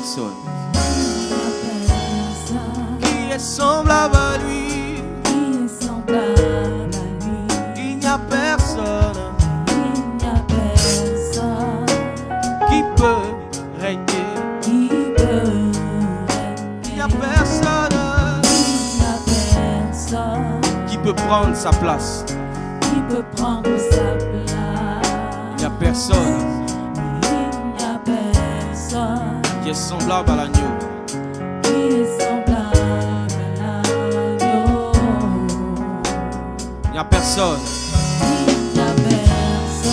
personne qui est semblable à lui. Il n'y a personne qui peut régner. Il n'y a personne qui peut prendre sa place. Il n'y a personne qui est semblable à l'agneau. Il n'y a personne.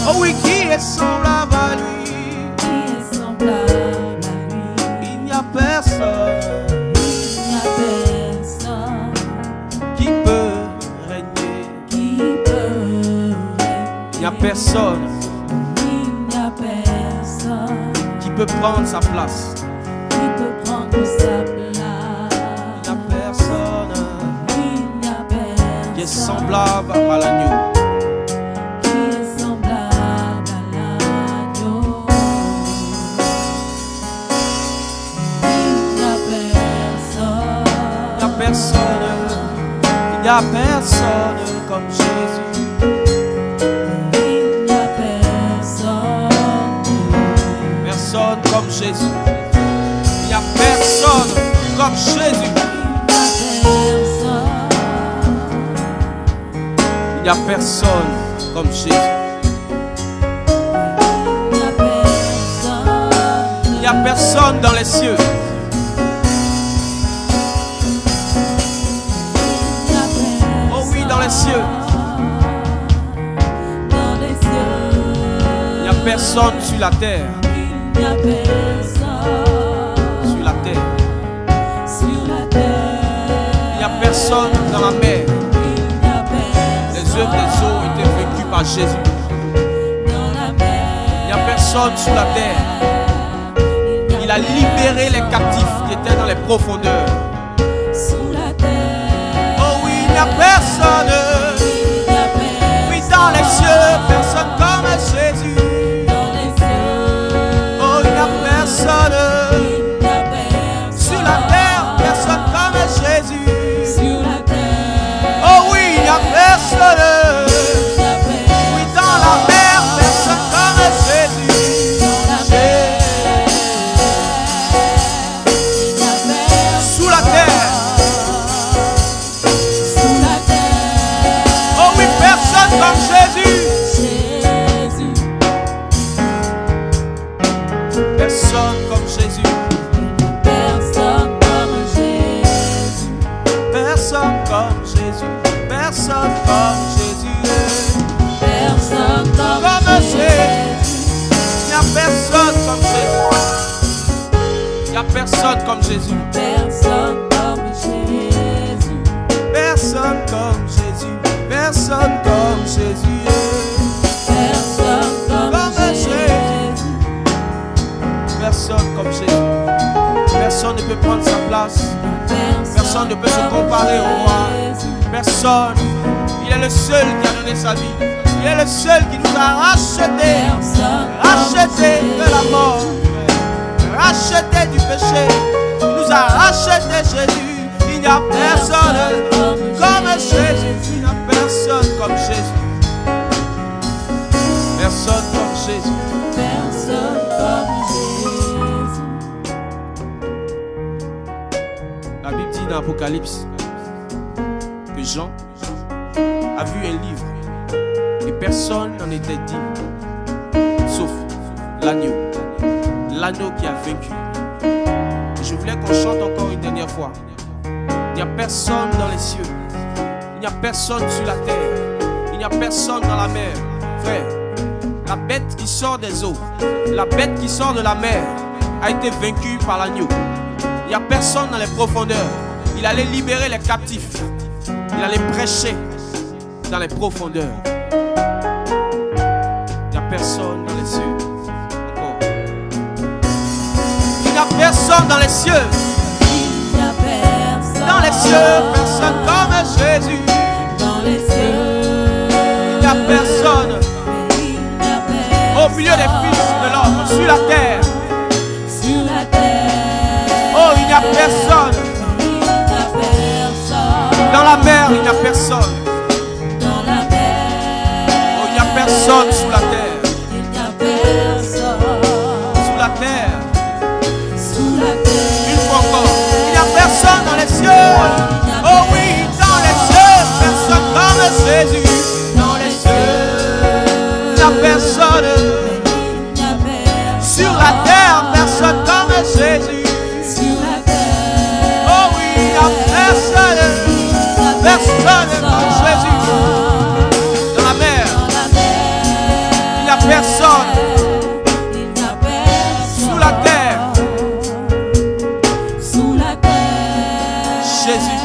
Oh oui, qui est semblable à lui. Il n'y a personne qui peut régner. Il n'y a personne qui peut prendre sa place. Il n'y a personne qui est semblable à l'agneau. Il n'y a personne comme Jésus. Il n'y a personne. Personne comme Jésus. Il n'y a personne comme Jésus. Il n'y a personne comme Jésus. Il n'y a personne dans les cieux. Dans les cieux. Il n'y a personne sur la terre. Sur la terre. Il n'y a personne dans la mer. Les œuvres des eaux étaient vaincues par Jésus. Il n'y a personne sur la terre. Il a libéré les captifs qui étaient dans les profondeurs. Il n'y a personne, oui, dans les cieux, personne comme Jésus. Oh, il n'y a personne sur la terre, personne comme Jésus. Oh oui, il n'y a personne, oui, dans la mer, personne comme Jésus. Sous la terre. Comme Jésus. Personne comme Jésus. Personne comme Jésus. Personne comme Jésus. Personne comme Jésus. Personne comme Jésus. Il n'y a personne comme Jésus. Il n'y a personne comme Jésus. Personne comme Jésus. Personne comme Jésus. Personne comme Jésus. Personne comme Jésus. Personne comme Jésus. Personne ne peut prendre sa place. Personne ne peut se comparer au roi. Personne. Il est le seul qui a donné sa vie. Il est le seul qui nous a rachetés. Rachetés de la mort. Rachetés du péché. Il nous a rachetés, Jésus. Il n'y a personne comme Jésus. Il n'y a personne comme Jésus. Personne comme Jésus. Personne comme Jésus. La Bible dit dans l'Apocalypse que Jean a vu un livre et personne n'en était digne sauf l'agneau. L'agneau qui a vaincu. Et je voulais qu'on chante encore une dernière fois. Il n'y a personne dans les cieux. Il n'y a personne sur la terre. Il n'y a personne dans la mer. Frère, la bête qui sort des eaux, la bête qui sort de la mer a été vaincue par l'agneau. Il n'y a personne dans les profondeurs. Il allait libérer les captifs. Il allait prêcher dans les profondeurs. Il n'y a personne dans les cieux. Encore. Il n'y a personne dans les cieux. Dans les cieux, personne comme Jésus. Dans les cieux, il n'y a personne. Au milieu des fils de l'homme, sur la terre. Sur la terre, terre, il n'y a personne. Dans la mer, Oh, il n'y a personne sous la terre. il n'y a personne. Sous la terre. Sous la terre, Une fois encore. Il n'y a personne dans les cieux. Oh oui, dans les cieux. Personne comme Jésus. Dans les cieux. Il n'y a personne. il n'y a personne. Sur la terre, personne comme Jésus. Sur la terre, Oh oui, il n'y a personne. Personne comme Jésus. Dans la mer, dans la mer, il n'y a personne. il n'y a personne. Sous la terre, Sous la terre, Jésus.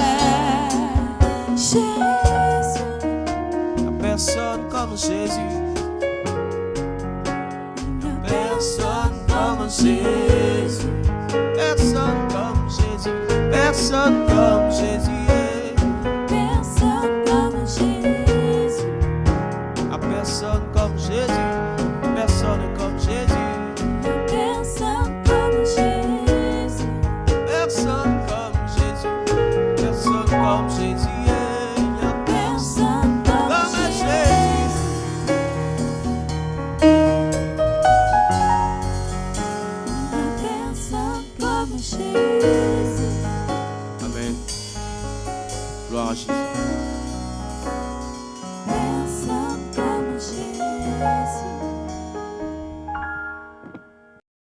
Jésus. Il n'y a personne comme Jésus. Personne comme Jésus. Personne comme Jésus. Personne comme Jésus. Personne comme Jésus. A personne comme Jésus. Personne comme Jésus. Personne comme Jésus. Personne comme Jésus. Personne comme Jésus. Il n'y a Personne comme comme Jésus. Jésus. Personne comme Jésus. Amen. Gloire à Jésus.